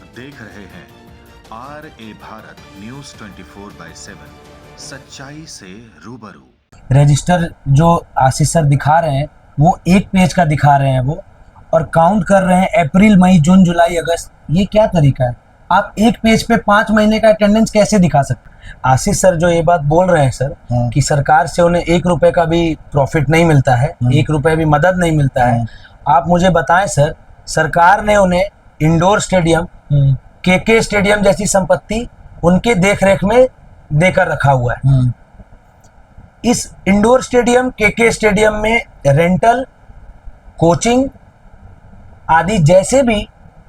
देख रहे हैं RA भारत न्यूज 24/7 सच्चाई से रूबरू। रजिस्टर जो आशीष सर दिखा रहे हैं वो एक पेज का दिखा रहे हैं वो, और काउंट कर रहे हैं अप्रैल मई जून जुलाई अगस्त। ये क्या तरीका है? आप एक पेज पे 5 महीने का अटेंडेंस कैसे दिखा सकते? आशीष सर जो ये बात बोल रहे हैं सर कि सरकार से उन्हें 1 रुपए का भी प्रॉफिट नहीं मिलता है, 1 रुपए भी मदद नहीं मिलता है। आप मुझे बताएं सर, सरकार ने उन्हें इंडोर स्टेडियम, केके स्टेडियम जैसी संपत्ति उनके देखरेख में देकर रखा हुआ है। इस इंडोर स्टेडियम, केके स्टेडियम में रेंटल, कोचिंग आदि जैसे भी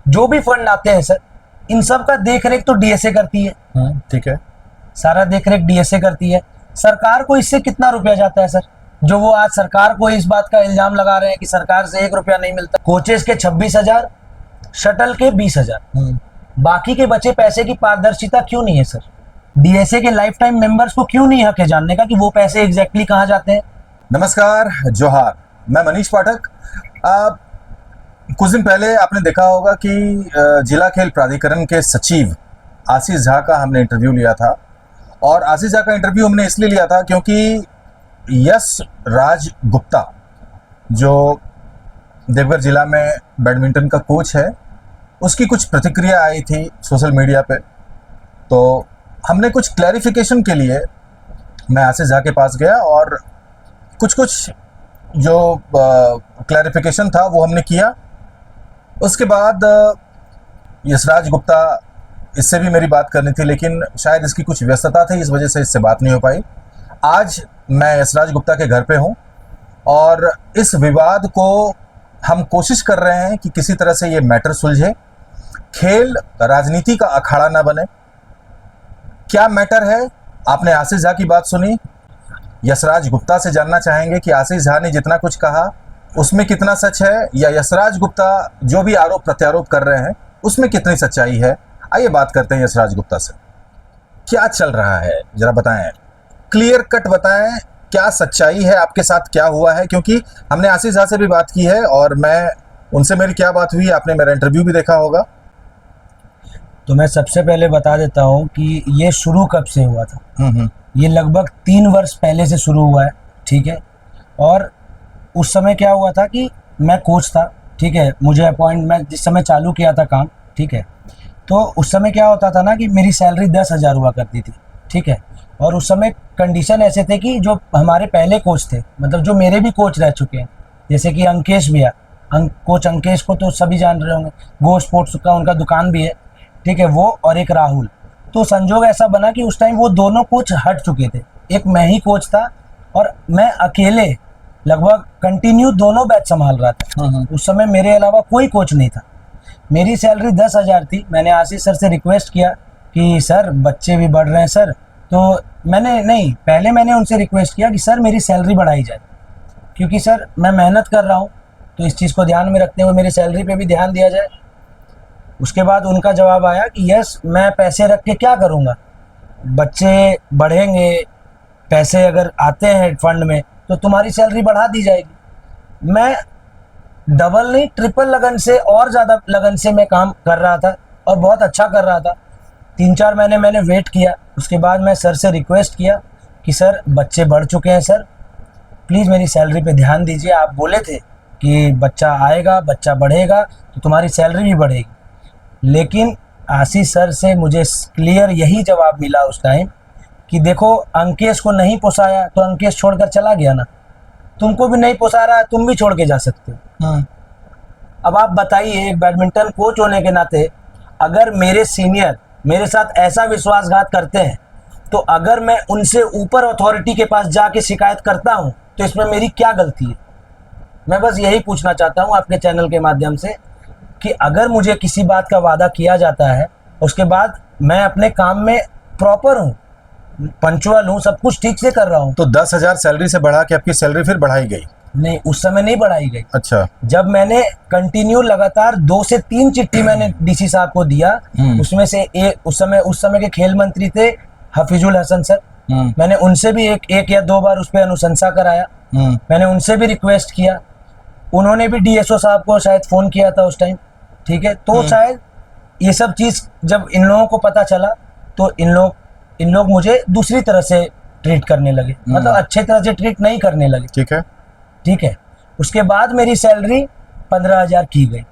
जो भी फंड आते हैं सर, इन सब का देखरेख तो डीएसए करती है। ठीक है, सारा देखरेख डीएसए करती है। सरकार को इससे कितना रुपया जाता है सर? जो वो आज सरकार को इस बात का इल्जाम लगा रहे हैं कि सरकार से 1 रुपया नहीं मिलता। कोचेस के 26,000, शटल के 20,000, बाकी के बचे पैसे की पारदर्शिता क्यों नहीं है सर? डीएसए के लाइफ टाइम मेंबर्स को क्यों नहीं हक है जानने का कि वो पैसे एग्जैक्टली कहाँ जाते हैं? नमस्कार, जोहार, मैं मनीष पाठक। कुछ दिन पहले आपने देखा होगा कि जिला खेल प्राधिकरण के सचिव आशीष झा का हमने इंटरव्यू लिया था, और आशीष झा का इंटरव्यू हमने इसलिए लिया था क्योंकि यश राज गुप्ता जो देवघर जिला में बैडमिंटन का कोच है, उसकी कुछ प्रतिक्रिया आई थी सोशल मीडिया पे। तो हमने कुछ क्लैरिफिकेशन के लिए मैं आशीष झा के पास गया और कुछ जो क्लैरिफिकेशन था वो हमने किया। उसके बाद यशराज गुप्ता, इससे भी मेरी बात करनी थी, लेकिन शायद इसकी कुछ व्यस्तता थी, इस वजह से इससे बात नहीं हो पाई। आज मैं यशराज गुप्ता के घर पे हूँ और इस विवाद को हम कोशिश कर रहे हैं कि किसी तरह से ये मैटर सुलझे, खेल राजनीति का अखाड़ा ना बने। क्या मैटर है? आपने आशीष झा की बात सुनी, यशराज गुप्ता से जानना चाहेंगे कि आशीष झा ने जितना कुछ कहा उसमें कितना सच है, या यशराज गुप्ता जो भी आरोप प्रत्यारोप कर रहे हैं उसमें कितनी सच्चाई है। आइए बात करते हैं यशराज गुप्ता से। क्या चल रहा है जरा बताएं, क्लियर कट बताएं, क्या सच्चाई है, आपके साथ क्या हुआ है? क्योंकि हमने आशीष झा से भी बात की है और मैं उनसे मेरी क्या बात हुई, आपने मेरा इंटरव्यू भी देखा होगा। तो मैं सबसे पहले बता देता हूँ कि ये शुरू कब से हुआ था। ये लगभग 3 वर्ष पहले से शुरू हुआ है, ठीक है। और उस समय क्या हुआ था कि मैं कोच था, ठीक है, मुझे अपॉइंटमेंट जिस समय चालू किया था काम, ठीक है, तो उस समय क्या होता था ना कि मेरी सैलरी 10,000 हुआ करती थी, ठीक है। और उस समय कंडीशन ऐसे थे कि जो हमारे पहले कोच थे, मतलब जो मेरे भी कोच रह चुके हैं, जैसे कि अंकेश भैया, कोच अंकेश को तो सभी जान रहे होंगे, गो स्पोर्ट्स का उनका दुकान भी है, ठीक है, वो और एक राहुल। तो संजोग ऐसा बना कि उस टाइम वो दोनों कोच हट चुके थे, एक मैं ही कोच था और मैं अकेले लगभग कंटिन्यू दोनों बैच संभाल रहा था। उस समय मेरे अलावा कोई कोच नहीं था। मेरी सैलरी 10,000 थी। मैंने आशीष सर से रिक्वेस्ट किया कि सर बच्चे भी बढ़ रहे हैं सर, तो पहले मैंने उनसे रिक्वेस्ट किया कि सर मेरी सैलरी बढ़ाई जाए, क्योंकि सर मैं मेहनत कर रहा हूँ, तो इस चीज़ को ध्यान में रखते हुए मेरी सैलरी पे भी ध्यान दिया जाए। उसके बाद उनका जवाब आया कि यस, मैं पैसे रख के क्या करूँगा, बच्चे बढ़ेंगे, पैसे अगर आते हैं फंड में तो तुम्हारी सैलरी बढ़ा दी जाएगी। मैं डबल नहीं, ट्रिपल लगन से और ज़्यादा लगन से मैं काम कर रहा था और बहुत अच्छा कर रहा था। 3-4 महीने मैंने वेट किया। उसके बाद मैं सर से रिक्वेस्ट किया कि सर बच्चे बढ़ चुके हैं सर, प्लीज़ मेरी सैलरी पे ध्यान दीजिए। आप बोले थे कि बच्चा आएगा, बच्चा बढ़ेगा तो तुम्हारी सैलरी भी बढ़ेगी। लेकिन आशीष सर से मुझे क्लियर यही जवाब मिला उस टाइम कि देखो, अंकेश को नहीं पोसाया तो अंकेश छोड़कर चला गया ना, तुमको भी नहीं पोसा रहा है, तुम भी छोड़ के जा सकते हो। अब आप बताइए, एक बैडमिंटन कोच होने के नाते अगर मेरे सीनियर मेरे साथ ऐसा विश्वासघात करते हैं, तो अगर मैं उनसे ऊपर अथॉरिटी के पास जाके शिकायत करता हूं तो इसमें मेरी क्या गलती है? मैं बस यही पूछना चाहता हूं आपके चैनल के माध्यम से कि अगर मुझे किसी बात का वादा किया जाता है, उसके बाद मैं अपने काम में प्रॉपर हूँ, पंचुअल हूँ, सब कुछ ठीक से कर रहा हूँ। तो 10,000 सैलरी से बढ़ा के आपकी सैलरी फिर बढ़ाई गई? नहीं, उस समय नहीं बढ़ाई गई। अच्छा। जब मैंने कंटिन्यू लगातार 2 से 3 चिट्ठी मैंने डीसी साहब को दिया, उसमें से एक उस समय के खेल मंत्री थे हफीजुल हसन सर, मैंने उनसे भी एक या 2 बार उस पर अनुशंसा कराया। मैंने उनसे भी रिक्वेस्ट किया, उन्होंने भी डीएसओ साहब को शायद फ़ोन किया था उस टाइम, ठीक है। तो शायद ये सब चीज़ जब इन लोगों को पता चला तो इन लोग मुझे दूसरी तरह से ट्रीट करने लगे, मतलब अच्छे तरह से ट्रीट नहीं करने लगे। ठीक है। उसके बाद मेरी सैलरी 15,000 की गई।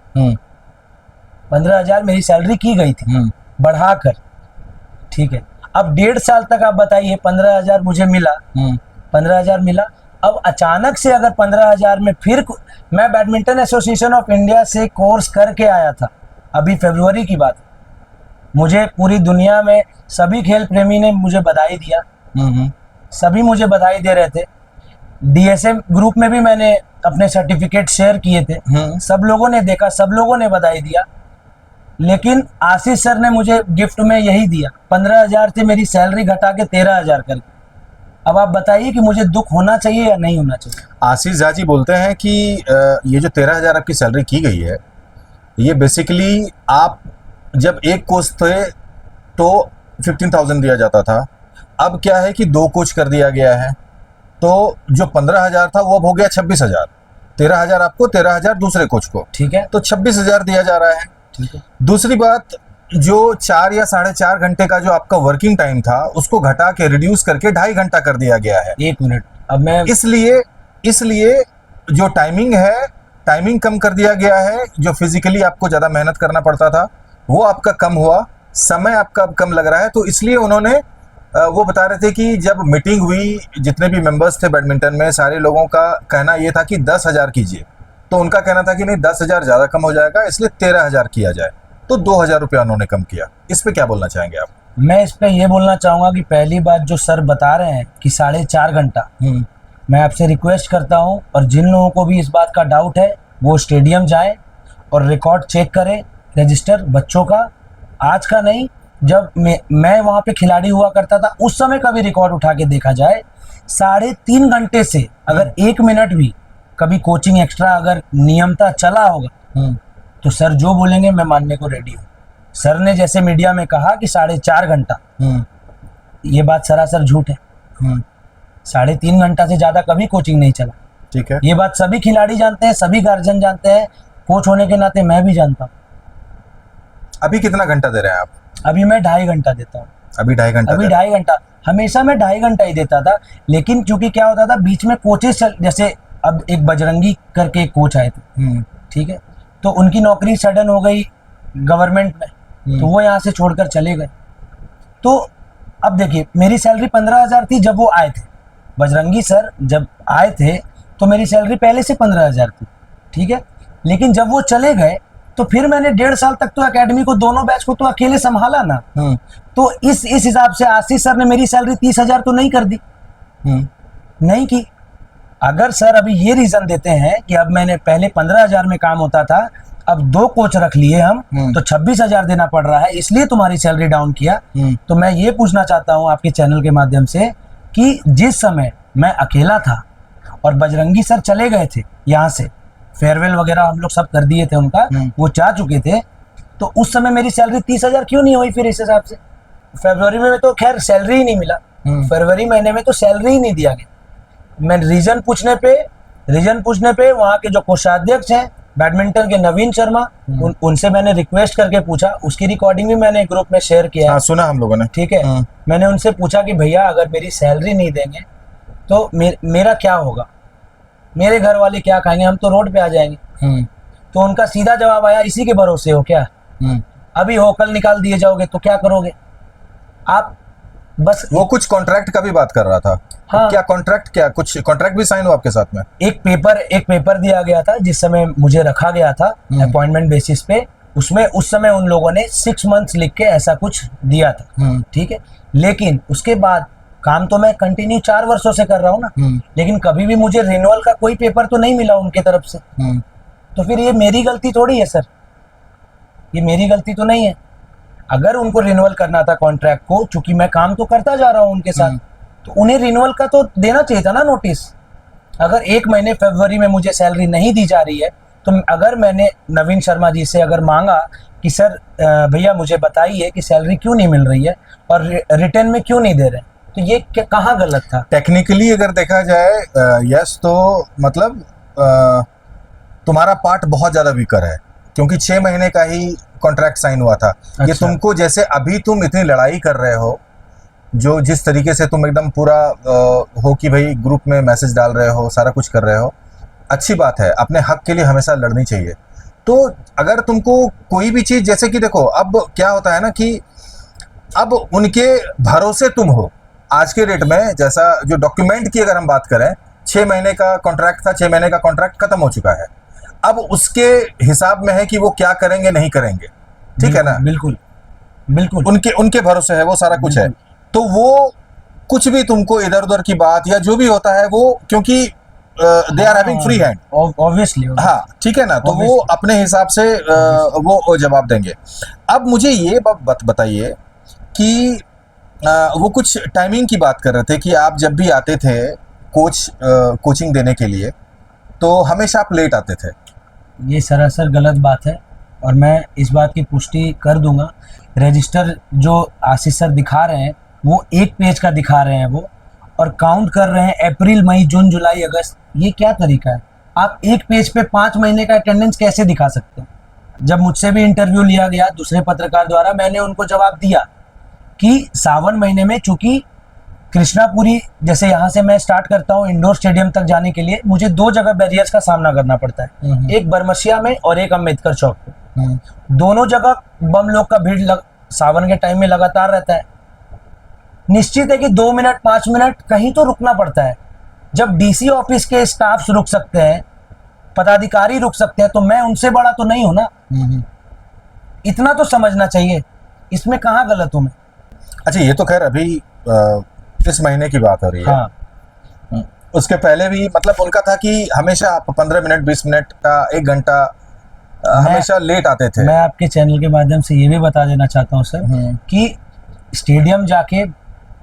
15,000 मेरी सैलरी की गई थी बढ़ाकर। ठीक है। अब 1.5 साल तक आप बताइए 15,000 मुझे मिला, 15,000 मिला। अब अचानक से अगर 15,000 में फिर मैं बैडमिंटन एसोसिएशन ऑफ इंडिया से कोर्स करके आया था, अभी फरवरी की बात। मुझे पूरी दुनिया में सभी खेल प्रेमी ने मुझे बधाई दिया, सभी मुझे बधाई दे रहे थे। डीएसएम ग्रुप में भी मैंने अपने सर्टिफिकेट शेयर किए थे, सब लोगों ने देखा, सब लोगों ने बधाई दिया। लेकिन आशीष सर ने मुझे गिफ्ट में यही दिया, 15,000 से मेरी सैलरी घटा के 13,000 करके। अब आप बताइए कि मुझे दुख होना चाहिए या नहीं होना चाहिए। आशीष झा जी बोलते हैं कि ये जो 13,000 आपकी सैलरी की गई है, ये बेसिकली आप जब एक कोच थे तो 15,000 दिया जाता था, अब क्या है कि 2 कोच कर दिया गया है, तो जो 15,000 था वो अब हो गया 26,000। 13,000 आपको, 13,000 दूसरे कोच को। ठीक है। तो 26,000 दिया जा रहा है। ठीक है। दूसरी बात, जो 4 या 4.5 घंटे का जो आपका वर्किंग टाइम था उसको घटा के रिड्यूस करके 2.5 घंटा कर दिया गया है। 1 मिनट, अब मैं इसलिए जो टाइमिंग है, टाइमिंग कम कर दिया गया है। जो फिजिकली आपको ज्यादा मेहनत करना पड़ता था वो आपका कम हुआ, समय आपका अब कम लग रहा है। तो इसलिए उन्होंने वो बता रहे थे कि जब मीटिंग हुई, जितने भी मेंबर्स थे बैडमिंटन में, सारे लोगों का कहना ये था कि 10,000 कीजिए। तो उनका कहना था कि नहीं, 10,000 ज्यादा कम हो जाएगा, इसलिए 13,000 किया जाए। तो 2,000 रुपया उन्होंने कम किया। इस पे क्या बोलना चाहेंगे आप? मैं इस पे ये बोलना चाहूंगा कि पहली बात जो सर बता रहे हैं कि 4.5 घंटा, मैं आपसे रिक्वेस्ट करता हूं, और जिन लोगों को भी इस बात का डाउट है वो स्टेडियम जाए और रिकॉर्ड चेक करें, रजिस्टर बच्चों का, आज का नहीं, जब मैं वहाँ पे खिलाड़ी हुआ करता था उस समय का भी रिकॉर्ड उठा के देखा जाए। 3.5 घंटे से अगर 1 मिनट भी कभी कोचिंग एक्स्ट्रा अगर नियमता चला होगा तो सर जो बोलेंगे मैं मानने को रेडी हूँ। सर ने जैसे मीडिया में कहा कि 4.5 घंटा, ये बात सरासर झूठ है। 3.5 घंटा से ज्यादा कभी कोचिंग नहीं चला। ठीक है। ये बात सभी खिलाड़ी जानते हैं, सभी गार्जियन जानते हैं, कोच होने के नाते मैं भी जानता हूँ। अभी कितना घंटा दे रहे हैं आप? अभी मैं 2.5 घंटा देता हूँ। अभी 2.5 घंटा? अभी 2.5 घंटा, हमेशा मैं 2.5 घंटा ही देता था। लेकिन क्योंकि क्या होता था बीच में कोचेस, जैसे अब एक बजरंगी करके एक कोच आए थे, ठीक है, तो उनकी नौकरी सडन हो गई गवर्नमेंट में, तो वो यहाँ से छोड़कर चले गए। तो अब देखिए, मेरी सैलरी 15,000 थी जब वो आए थे, बजरंगी सर जब आए थे तो मेरी सैलरी पहले से 15,000 थी। ठीक है। लेकिन जब वो चले गए तो फिर मैंने 1.5 साल तक तो एकेडमी को, दोनों बैच को तो अकेले संभाला ना। तो इस हिसाब से आशीष सर ने मेरी सैलरी 30,000 तो नहीं कर दी, नहीं की। अगर सर अभी ये रीजन देते हैं कि अब मैंने पहले 15,000 में काम होता था, अब 2 कोच रख लिए हम, तो 26,000 देना पड़ रहा है, इसलिए तुम्हारी सैलरी डाउन किया, तो मैं ये पूछना चाहता हूँ आपके चैनल के माध्यम से कि जिस समय मैं अकेला था और बजरंगी सर चले गए थे यहाँ से, फेयरवेल वगैरह हम लोग सब कर दिए थे उनका, वो जा चुके थे, तो उस समय मेरी सैलरी 30,000 क्यों नहीं हुई फिर इस हिसाब से? फरवरी में तो खैर सैलरी ही नहीं मिला, फरवरी महीने में तो सैलरी ही नहीं दिया गया। मैं रीजन पूछने पे वहाँ के जो कोषाध्यक्ष हैं बैडमिंटन के नवीन शर्मा, उनसे मैंने रिक्वेस्ट करके पूछा, उसकी रिकॉर्डिंग भी मैंने ग्रुप में शेयर किया। हाँ, सुना हम लोगों ने। ठीक है। मैंने उनसे पूछा कि भैया अगर मेरी सैलरी नहीं देंगे तो मेरा क्या होगा, मेरे घर वाले क्या खाएंगे, हम तो रोड पे आ जाएंगे। तो उनका सीधा जवाब आया, इसी के भरोसे हो क्या? अभी हो कल निकाल दिए जाओगे तो क्या करोगे आप? बस वो कुछ कॉन्ट्रैक्ट का भी बात कर रहा था। हाँ। क्या कॉन्ट्रैक्ट, क्या कुछ कॉन्ट्रैक्ट भी साइन हुआ आपके साथ में? एक पेपर दिया गया था जिस समय मुझे रखा गया था अपॉइंटमेंट बेसिस पे, उसमें उस समय उन लोगों ने 6 मंथ्स लिख के ऐसा कुछ दिया था। ठीक है। लेकिन उसके बाद काम तो मैं कंटिन्यू 4 वर्षों से कर रहा हूँ ना, लेकिन कभी भी मुझे रिन्यूअल का कोई पेपर तो नहीं मिला उनके तरफ से। तो फिर ये मेरी गलती थोड़ी है सर, ये मेरी गलती तो नहीं है। अगर उनको रिन्यूअल करना था कॉन्ट्रैक्ट को, चूंकि मैं काम तो करता जा रहा हूँ उनके साथ, तो उन्हें रिन्यूअल का तो देना चाहिए था ना नोटिस। अगर 1 महीने फरवरी में मुझे सैलरी नहीं दी जा रही है, तो अगर मैंने नवीन शर्मा जी से अगर मांगा कि सर भैया मुझे बताइए कि सैलरी क्यों नहीं मिल रही है और रिटर्न में क्यों नहीं दे रहे, तो ये कहाँ गलत था? टेक्निकली अगर देखा जाए यस, तो मतलब तुम्हारा पार्ट बहुत ज्यादा वीकर है। क्योंकि 6 महीने का ही कॉन्ट्रैक्ट साइन हुआ था। ये अच्छा। तुमको जैसे अभी तुम इतनी लड़ाई कर रहे हो, जो जिस तरीके से तुम एकदम पूरा हो कि भाई ग्रुप में मैसेज डाल रहे हो, सारा कुछ कर रहे हो, अच्छी बात है, अपने हक के लिए हमेशा लड़नी चाहिए। तो अगर तुमको कोई भी चीज़, जैसे कि देखो अब क्या होता है ना कि अब उनके भरोसे तुम हो आज के डेट में, जैसा जो डॉक्यूमेंट की अगर हम बात करें, 6 महीने का कॉन्ट्रैक्ट था, 6 महीने का कॉन्ट्रैक्ट खत्म हो चुका है, अब उसके हिसाब में है कि वो क्या करेंगे नहीं करेंगे, ठीक है ना। बिल्कुल बिल्कुल। उनके उनके भरोसे है, वो सारा कुछ है। तो वो कुछ भी तुमको इधर उधर की बात या जो भी होता है वो, क्योंकि they are having free hand, obviously. हाँ ठीक है ना, तो वो अपने हिसाब से वो जवाब देंगे। अब मुझे ये बात बताइए कि वो कुछ टाइमिंग की बात कर रहे थे कि आप जब भी आते थे कोचिंग देने के लिए तो हमेशा आप लेट आते थे। ये सरासर गलत बात है और मैं इस बात की पुष्टि कर दूंगा। रजिस्टर जो आशीष सर दिखा रहे हैं वो एक पेज का दिखा रहे हैं वो, और काउंट कर रहे हैं अप्रैल मई जून जुलाई अगस्त। ये क्या तरीका है? आप एक पेज पे 5 महीने का अटेंडेंस कैसे दिखा सकते हैं? जब मुझसे भी इंटरव्यू लिया गया दूसरे पत्रकार द्वारा, मैंने उनको जवाब दिया कि सावन महीने में चूंकि कृष्णापुरी, जैसे यहाँ से मैं स्टार्ट करता हूँ इंडोर स्टेडियम तक जाने के लिए, मुझे 2 जगह बैरियर्स का सामना करना पड़ता है, एक बरमसिया में और एक अम्बेडकर चौक पे। दोनों जगह बम लोग का भीड़ सावन के टाइम में लगातार रहता है। निश्चित है कि 2 मिनट 5 मिनट कहीं तो रुकना पड़ता है। जब डीसी ऑफिस के स्टाफ रुक सकते हैं, पदाधिकारी रुक सकते हैं, तो मैं उनसे बड़ा तो नहीं हूं ना। इतना तो समझना चाहिए। इसमें कहाँ गलत हूं मैं? अच्छा, ये तो खैर अभी इस महीने की बात हो रही है। हाँ। उसके पहले भी मतलब उनका था कि हमेशा आप 15 मिनट 20 मिनट का 1 घंटा हमेशा लेट आते थे। मैं आपके चैनल के माध्यम से ये भी बता देना चाहता हूँ सर कि स्टेडियम जाके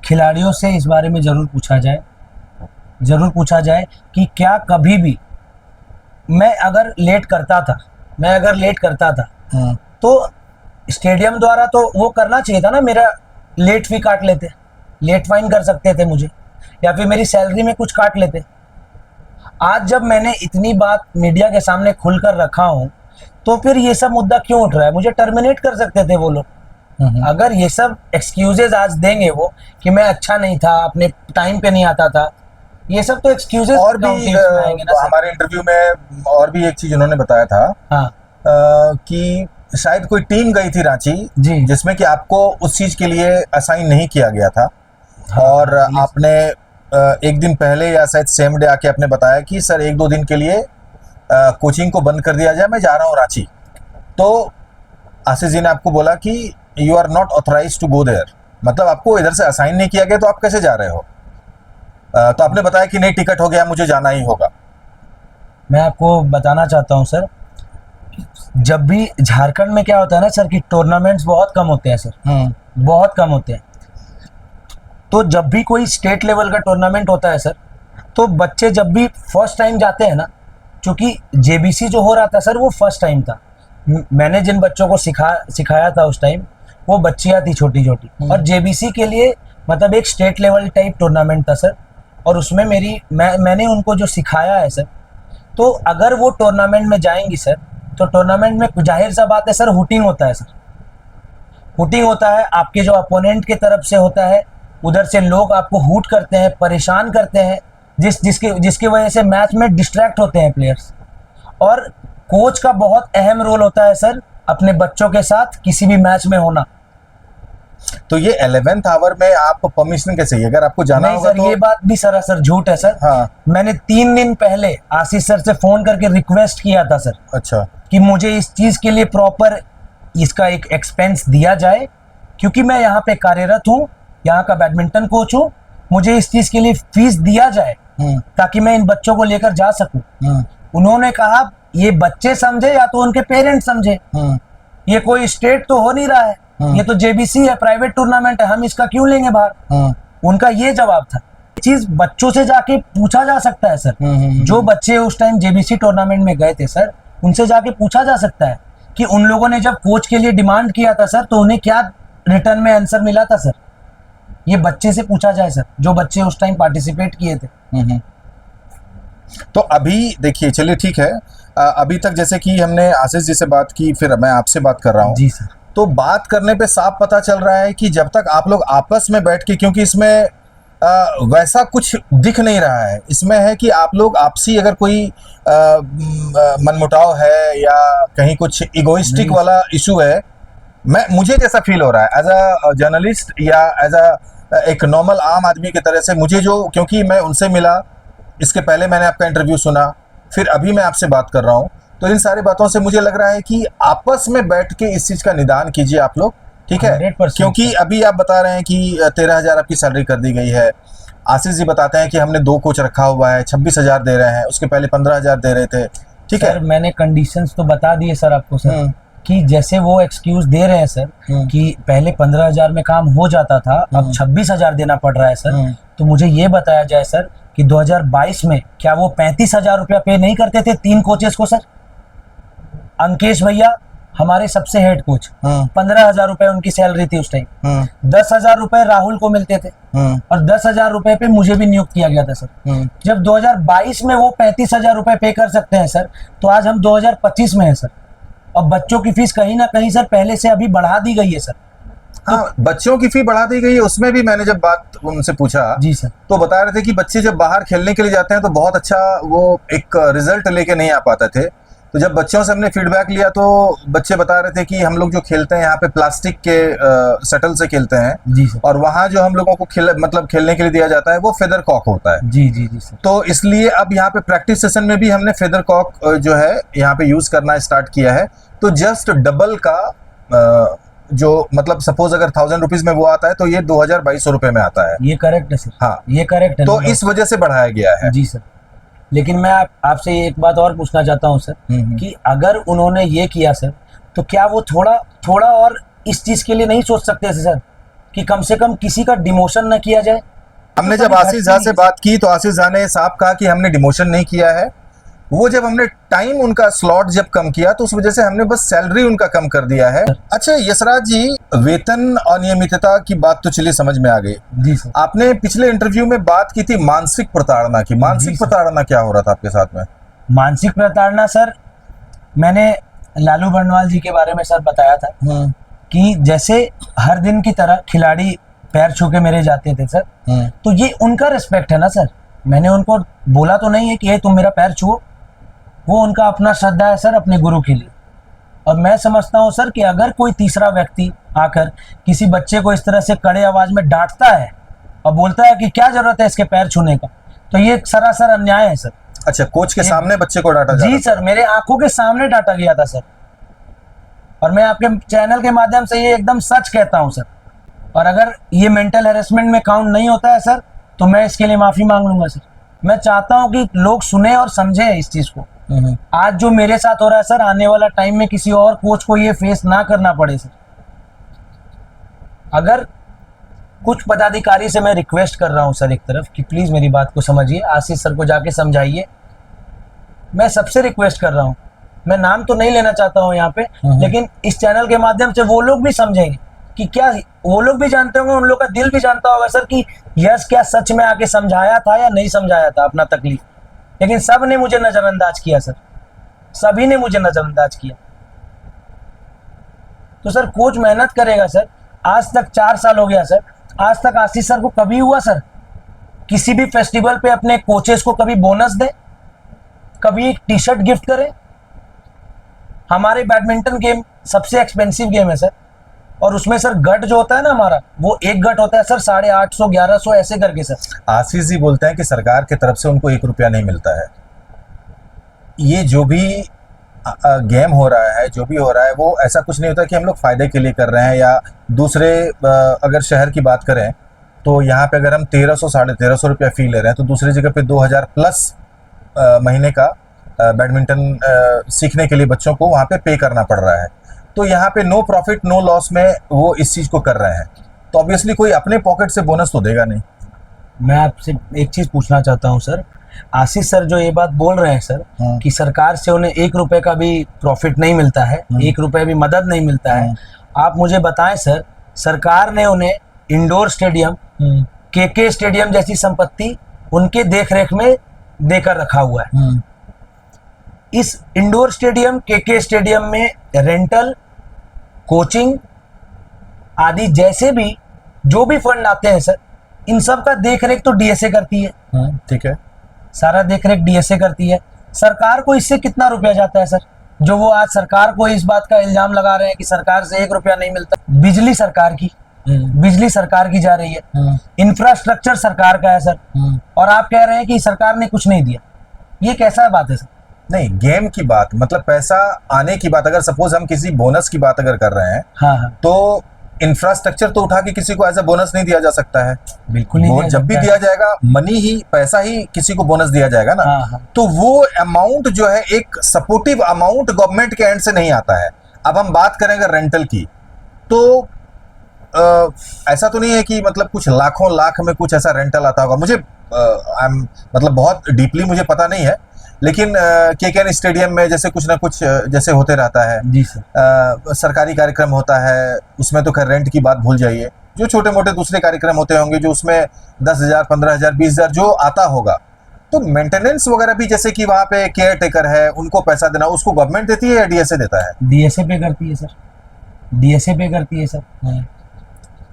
खिलाड़ियों से इस बारे में जरूर पूछा जाए कि क्या कभी भी मैं अगर लेट करता था तो स्टेडियम द्वारा तो वो करना चाहिए था ना, मेरा लेट फी काट लेते, लेट फाइन कर सकते थे मुझे, या फिर मेरी सैलरी में कुछ काट लेते। आज जब मैंने इतनी बात मीडिया के सामने खुलकर रखा हूं तो फिर ये सब मुद्दा क्यों उठ रहा है? मुझे टर्मिनेट कर सकते थे वो लोग। अगर ये सब एक्सक्यूजेज आज देंगे वो कि मैं अच्छा नहीं था, अपने टाइम पे नहीं आता था, ये सब तो एक्सक्यूजेज। और भी हमारे इंटरव्यू में और भी एक चीज उन्होंने बताया था, हाँ, कि शायद कोई टीम गई थी रांची जी, जिसमें कि आपको उस चीज के लिए असाइन नहीं किया गया था। हाँ, और आपने एक दिन पहले या शायद सेम डे आके आपने बताया कि सर 1-2 दिन के लिए कोचिंग को बंद कर दिया जाए, मैं जा रहा हूँ रांची। तो आशीष जी ने आपको बोला कि you are not authorise to go there, मतलब आपको इधर से असाइन नहीं किया गया तो आप कैसे जा रहे हो? तो आपने बताया कि नहीं, टिकट हो गया, मुझे जाना ही होगा। मैं आपको बताना चाहता हूँ सर, जब भी झारखंड में क्या होता है ना सर कि टूर्नामेंट्स बहुत कम होते हैं सर, बहुत कम होते हैं। तो जब भी कोई स्टेट लेवल का टूर्नामेंट होता है सर, तो बच्चे जब भी फर्स्ट टाइम जाते हैं ना, क्योंकि जेबीसी जो हो रहा था सर वो फर्स्ट टाइम था, मैंने जिन बच्चों को सिखाया था उस टाइम वो बच्चियाँ थी छोटी छोटी, और जेबीसी के लिए मतलब एक स्टेट लेवल टाइप टूर्नामेंट था सर, और उसमें मैंने उनको जो सिखाया है सर, तो अगर वो टूर्नामेंट में जाएंगी सर तो टूर्नामेंट में जाहिर सा बात है सर हुटिंग होता है सर, हुटिंग होता है, आपके जो अपोनेंट की तरफ से होता है, उधर से लोग आपको हुट करते हैं, परेशान करते हैं, जिसकी वजह से मैच में डिस्ट्रैक्ट होते हैं प्लेयर्स। और कोच का बहुत अहम रोल होता है सर अपने बच्चों के साथ किसी भी मैच में होना। तो ये 11th आवर में आप परमिशन कैसे, अगर आपको जाना होगा सर, तो... ये बात भी सरासर झूठ है सर। हाँ। मैंने 3 दिन पहले आशीष सर से फोन करके रिक्वेस्ट किया था सर, अच्छा, कि मुझे इस चीज के लिए प्रॉपर इसका एक एक्सपेंस दिया जाए, क्योंकि मैं यहाँ पे कार्यरत हूँ, यहाँ का बैडमिंटन कोच हूँ, मुझे इस चीज के लिए फीस दिया जाए ताकि मैं इन बच्चों को लेकर जा सकूं। उन्होंने कहा ये बच्चे समझे या तो उनके पेरेंट्स समझे, ये कोई स्टेट तो हो नहीं रहा है, ये तो जेबीसी है, प्राइवेट टूर्नामेंट है, हम इसका क्यों लेंगे बाहर। उनका ये जवाब था। चीज बच्चों से जाके पूछा जा सकता है सर, जो बच्चे उस टाइम जेबीसी टूर्नामेंट में गए थे सर, उनसे जाके पूछा जा सकता है कि उन लोगों ने जब कोच के लिए डिमांड किया था सर तो उन्हें क्या रिटर्न में आंसर मिला था सर। ये बच्चे से पूछा जाए सर, जो बच्चे उस टाइम पार्टिसिपेट किए थे। तो अभी देखिए, चलिए ठीक है, अभी तक जैसे कि हमने आशीष जी से बात की, फिर मैं आपसे बात कर रहा हूँ, जी सर। तो बात करने पे साफ पता चल रहा है कि जब तक आप लोग आपस में बैठ के, क्योंकि इसमें वैसा कुछ दिख नहीं रहा है, इसमें है कि आप लोग आपसी अगर कोई मनमुटाव है या कहीं कुछ इगोइस्टिक वाला इशू है, मुझे जैसा फील हो रहा है एज अ जर्नलिस्ट या एज अ एक नॉर्मल आम आदमी की तरह से, मुझे जो, क्योंकि मैं उनसे मिला, इसके पहले मैंने आपका इंटरव्यू सुना, फिर अभी मैं आपसे बात कर रहा हूँ, तो इन सारी बातों से मुझे लग रहा है कि आपस में बैठ के इस चीज का निदान कीजिए आप लोग, ठीक है? 100% क्योंकि अभी आप बता रहे हैं कि 13,000 आपकी सैलरी कर दी गई है, आशीष जी बताते हैं कि हमने 2 कोच रखा हुआ है, 26,000 दे रहे हैं, उसके पहले 15,000 दे रहे थे, ठीक है? सर मैंने कंडीशंस तो बता दिए सर आपको सर, कि जैसे वो एक्सक्यूज दे रहे हैं सर कि पहले 15,000 में काम हो जाता था, अब 26,000 देना पड़ रहा है सर, तो मुझे ये बताया जाए सर कि 2022 में क्या वो 35,000 रुपया पे नहीं करते थे 3 कोचेस को सर? अंकेश भैया हमारे सबसे हेड कोच, 15,000 रुपए उनकी सैलरी थी उस टाइम, 10,000 रुपए राहुल को मिलते थे और 10,000 रुपए पे मुझे भी नियुक्त किया गया था सर। जब 2022 में वो 35,000 रुपए पे कर सकते हैं सर, तो आज हम 2025 में है सर, और बच्चों की फीस कहीं ना कहीं सर पहले से अभी बढ़ा दी गई है सर। हाँ, बच्चों की फी बढ़ा दी गई है, उसमें भी मैंने जब बात उनसे पूछा जी सर, तो बता रहे थे कि बच्चे जब बाहर खेलने के लिए जाते हैं तो बहुत अच्छा वो एक रिजल्ट लेके नहीं आ पाते थे, तो जब बच्चों से हमने फीडबैक लिया तो बच्चे बता रहे थे कि हम लोग जो खेलते हैं यहाँ पे प्लास्टिक के शटल से खेलते हैं जी सर, और वहाँ जो हम लोगों को खेलने के लिए दिया जाता है वो फेदर कॉक होता है। जी जी जी सर। तो इसलिए अब यहाँ पे प्रैक्टिस सेशन में भी हमने फेदर कॉक जो है यहाँ पे यूज करना स्टार्ट किया है, तो जस्ट डबल का जो मतलब सपोज अगर 1,000 रुपीज में वो आता है तो ये 2,200 रुपए में आता है। ये करेक्ट है सर, हाँ, ये करेक्ट है। तो इस वजह से बढ़ाया गया है। जी सर, लेकिन मैं आपसे एक बात और पूछना चाहता हूँ सर, कि अगर उन्होंने ये किया सर, तो क्या वो थोड़ा और इस चीज के लिए नहीं सोच सकते सर कि कम से कम किसी का डिमोशन न किया जाए? हमने जब आशीष झा से बात की तो आशीष झा ने साफ कहा कि हमने डिमोशन नहीं किया है, वो जब हमने टाइम उनका स्लॉट जब कम किया तो उस वजह से हमने बस सैलरी उनका कम कर दिया है। अच्छा यशराज जी, वेतन अनियमितता की बात तो चलिए समझ में आ गई। जी सर, आपने पिछले इंटरव्यू में बात की थी मानसिक प्रताड़ना की, मानसिक प्रताड़ना क्या हो रहा था आपके साथ में? मानसिक प्रताड़ना सर, मैंने लालू बर्नवाल जी के बारे में सर बताया था कि जैसे हर दिन की तरह खिलाड़ी पैर छू के मेरे जाते थे सर, तो ये उनका रिस्पेक्ट है ना सर, मैंने उनको बोला तो नहीं है कि ये तुम मेरा पैर छुओ, वो उनका अपना श्रद्धा है सर अपने गुरु के लिए। और मैं समझता हूँ सर कि अगर कोई तीसरा व्यक्ति आकर किसी बच्चे को इस तरह से कड़े आवाज में डांटता है और बोलता है कि क्या जरूरत है इसके पैर छूने का, तो ये सरासर अन्याय है सर। अच्छा, कोच के सामने बच्चे को डांटा जा रहा जी सर, मेरे आंखों के सामने डांटा गया था सर, और मैं आपके चैनल के माध्यम से ये एकदम सच कहता हूँ सर। और अगर ये मेंटल हैरेसमेंट में काउंट नहीं होता है सर, तो मैं इसके लिए माफी मांग लूंगा सर। मैं चाहता हूँ कि लोग सुने और समझे इस चीज को। आज जो मेरे साथ हो रहा है सर, आने वाला टाइम में किसी और कोच को ये फेस ना करना पड़े सर। अगर कुछ पदाधिकारी से मैं रिक्वेस्ट कर रहा हूं सर एक तरफ कि प्लीज मेरी बात को समझिए, आशीष सर को जाके समझाइए, मैं सबसे रिक्वेस्ट कर रहा हूं। मैं नाम तो नहीं लेना चाहता हूं यहाँ पे, लेकिन इस चैनल के माध्यम से वो लोग भी समझेंगे कि क्या वो लोग भी जानते होंगे, उन लोग का दिल भी जानता होगा सर कि यस क्या सच में आके समझाया था या नहीं समझाया था अपना तकलीफ, लेकिन सब ने मुझे नजरअंदाज किया सर, सभी ने मुझे नजरअंदाज किया। तो सर कोच मेहनत करेगा सर, आज तक 4 साल हो गया सर, आज तक आशीष सर को कभी हुआ सर किसी भी फेस्टिवल पे अपने कोचेस को कभी बोनस दे, कभी एक टी शर्ट गिफ्ट करे? हमारे बैडमिंटन गेम सबसे एक्सपेंसिव गेम है सर, और उसमें सर गट जो होता है ना हमारा, वो एक गट होता है सर 850 1100 ऐसे करके सर। आशीष जी बोलते हैं कि सरकार की तरफ से उनको 1 रुपया नहीं मिलता है। ये जो भी गेम हो रहा है, जो भी हो रहा है, वो ऐसा कुछ नहीं होता कि हम लोग फायदे के लिए कर रहे हैं। या दूसरे अगर शहर की बात करें तो यहाँ पे अगर हम 1300 1350 रुपया फी ले रहे हैं, तो दूसरी जगह पे 2000 प्लस महीने का बैडमिंटन सीखने के लिए बच्चों को वहाँ पे पे करना पड़ रहा है। तो यहाँ पे नो प्रॉफिट नो लॉस में वो इस चीज को कर रहे हैं, तो ऑब्वियसली कोई अपने पॉकेट से बोनस तो देगा नहीं। मैं आपसे एक चीज पूछना चाहता हूँ सर, आशीष सर जो ये बात बोल रहे हैं सर कि सरकार से उन्हें 1 रुपए का भी प्रॉफिट नहीं मिलता है, 1 रुपए भी मदद नहीं मिलता है, आप मुझे बताएं सर, सरकार ने उन्हें इंडोर स्टेडियम, केके स्टेडियम जैसी संपत्ति उनके देखरेख में देकर रखा हुआ है। इस इंडोर स्टेडियम के स्टेडियम में रेंटल, कोचिंग आदि जैसे भी जो भी फंड आते हैं सर, इन सब का देखरेख तो डीएसए करती है। ठीक है। सारा देखरेख डीएसए करती है। सरकार को इससे कितना रुपया जाता है सर? जो वो आज सरकार को इस बात का इल्जाम लगा रहे हैं कि सरकार से 1 रुपया नहीं मिलता। बिजली सरकार की, बिजली सरकार की जा रही है, इंफ्रास्ट्रक्चर सरकार का है सर, और आप कह रहे हैं कि सरकार ने कुछ नहीं दिया। ये कैसा बात है सर? नहीं, गेम की बात मतलब पैसा आने की बात, अगर सपोज हम किसी बोनस की बात अगर कर रहे हैं, हाँ, तो इंफ्रास्ट्रक्चर तो उठा के किसी को एज ए बोनस नहीं दिया जा सकता है। बिल्कुल नहीं दिया जब भी जाता दिया जाएगा मनी ही, पैसा ही किसी को बोनस दिया जाएगा ना। हाँ। तो वो अमाउंट जो है एक सपोर्टिव अमाउंट गवर्नमेंट के एंड से नहीं आता है। अब हम बात करेंगे रेंटल की, तो ऐसा तो नहीं है कि मतलब कुछ लाखों लाख में कुछ ऐसा रेंटल आता होगा। मुझे मतलब बहुत डीपली मुझे पता नहीं है, लेकिन केकेएन स्टेडियम में जैसे कुछ ना कुछ जैसे होते रहता है जी सर। सरकारी कार्यक्रम होता है, उसमें तो खैर रेंट की बात भूल जाइए। जो छोटे मोटे दूसरे कार्यक्रम होते होंगे जो उसमें 10,000, 15,000, 20,000 जो आता होगा, तो मेंटेनेंस वगैरह भी जैसे कि वहाँ पे केयर टेकर है, उनको पैसा देना, उसको गवर्नमेंट देती है या डीएसए देता है? डीएसए पे करती है सर, डीएसए पे करती है सर।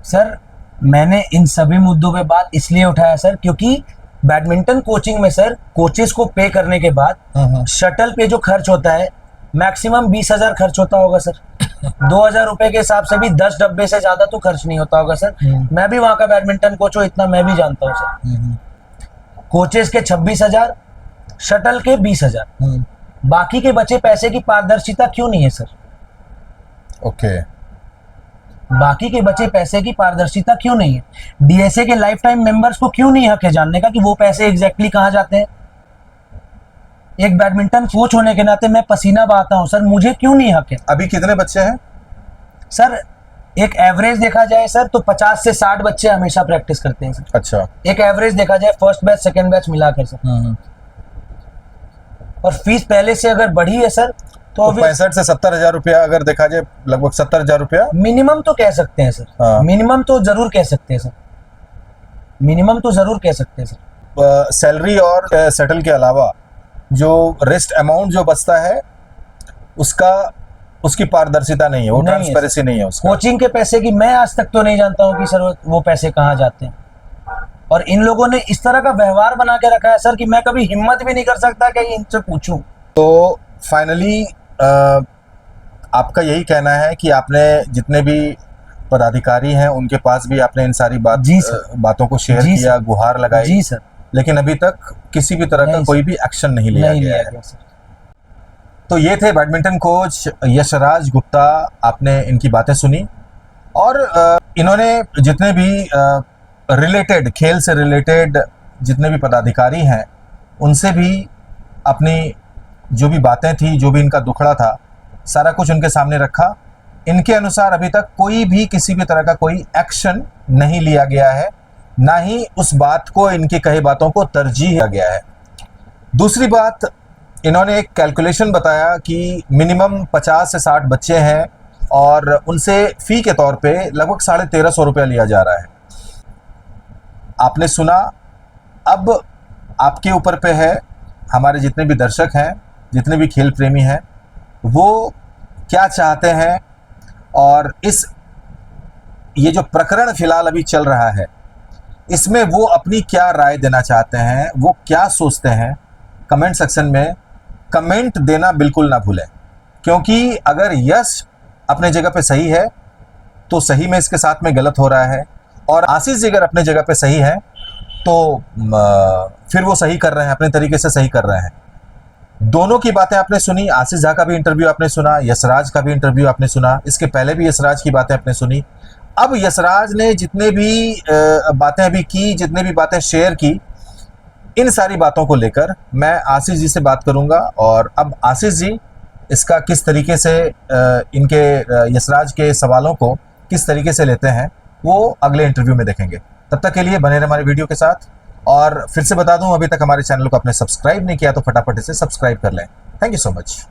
सर मैंने इन सभी मुद्दों पे बात इसलिए उठाया सर, क्योंकि बैडमिंटन कोचिंग में सर कोचेस को पे करने के बाद शटल पे जो खर्च होता है मैक्सिमम 20,000 खर्च होता होगा सर। 2,000 रुपए के हिसाब से भी 10 डब्बे से ज्यादा तो खर्च नहीं होता होगा सर। मैं भी वहां का बैडमिंटन कोच हूँ, इतना मैं भी जानता हूँ सर। कोचेस के 26,000, शटल के 20,000, बाकी के बचे पैसे की पारदर्शिता क्यों नहीं है सर? ओके। बाकी के बचे पैसे की पारदर्शिता क्यों नहीं है? डीएसए के लाइफ टाइम मेंबर्स को क्यों नहीं हक है जानने का कि वो पैसे एग्जैक्टली कहाँ जाते हैं? एक बैडमिंटन कोच होने के नाते मैं पसीना बहाता हूं सर, मुझे क्यों नहीं हक है? अभी कितने बच्चे हैं सर? एक एवरेज देखा जाए सर तो 50 से 60 बच्चे हमेशा प्रैक्टिस करते हैं सर। अच्छा। एक एवरेज देखा जाए फर्स्ट बैच सेकंड बैच मिलाकर सर। और फीस पहले से अगर बढ़ी है सर तो 65 से 70,000 रुपया अगर देखा जाए, लगभग 70,000 रुपया मिनिमम तो कह सकते हैं सर। हाँ। मिनिमम तो जरूर कह सकते हैं सर, मिनिमम तो जरूर कह सकते हैं सर। सैलरी और सेटल के अलावा जो रेस्ट अमाउंट जो बचता है उसकी पारदर्शिता नहीं है, वो ट्रांसपेरेंसी नहीं है उसका। कोचिंग के पैसे की मैं आज तक तो नहीं जानता हूँ कि सर वो पैसे कहाँ जाते हैं, और इन लोगों ने इस तरह का व्यवहार बना के रखा है सर कि मैं कभी हिम्मत भी नहीं कर सकता कि इनसे पूछूं। तो फाइनली आपका यही कहना है कि आपने जितने भी पदाधिकारी हैं उनके पास भी आपने इन सारी बातों को शेयर किया, गुहार लगाई? जी सर। लेकिन अभी तक किसी भी तरह का कोई भी एक्शन नहीं लिया गया है। तो ये थे बैडमिंटन कोच यशराज गुप्ता। आपने इनकी बातें सुनी, और इन्होंने जितने भी रिलेटेड, खेल से रिलेटेड जितने भी पदाधिकारी हैं उनसे भी अपनी जो भी बातें थी, जो भी इनका दुखड़ा था, सारा कुछ उनके सामने रखा। इनके अनुसार अभी तक कोई भी किसी भी तरह का कोई एक्शन नहीं लिया गया है, ना ही उस बात को, इनकी कही बातों को तरजीह दिया गया है। दूसरी बात, इन्होंने एक कैलकुलेशन बताया कि मिनिमम 50 से 60 बच्चे हैं और उनसे फ़ी के तौर पे लगभग 1,350 रुपया लिया जा रहा है। आपने सुना, अब आपके ऊपर पे है, हमारे जितने भी दर्शक हैं, जितने भी खेल प्रेमी हैं, वो क्या चाहते हैं, और ये जो प्रकरण फिलहाल अभी चल रहा है इसमें वो अपनी क्या राय देना चाहते हैं, वो क्या सोचते हैं, कमेंट सेक्शन में कमेंट देना बिल्कुल ना भूलें। क्योंकि अगर यश अपने जगह पे सही है तो सही में इसके साथ में गलत हो रहा है, और आशीष जी अगर अपने जगह पे सही है तो फिर वो सही कर रहे हैं, अपने तरीके से सही कर रहे हैं। दोनों की बातें आपने सुनी, आशीष झा का भी इंटरव्यू आपने सुना, यशराज का भी इंटरव्यू आपने सुना, इसके पहले भी यशराज की बातें आपने सुनी। अब यशराज ने जितने भी बातें अभी की, जितने भी बातें शेयर की, इन सारी बातों को लेकर मैं आशीष जी से बात करूंगा, और अब आशीष जी इसका किस तरीके से इनके यशराज के सवालों को किस तरीके से लेते हैं वो अगले इंटरव्यू में देखेंगे। तब तक के लिए बने रहे हमारे वीडियो के साथ, और फिर से बता दूं, अभी तक हमारे चैनल को आपने सब्सक्राइब नहीं किया तो फटाफट इसे सब्सक्राइब कर लें। Thank you so much.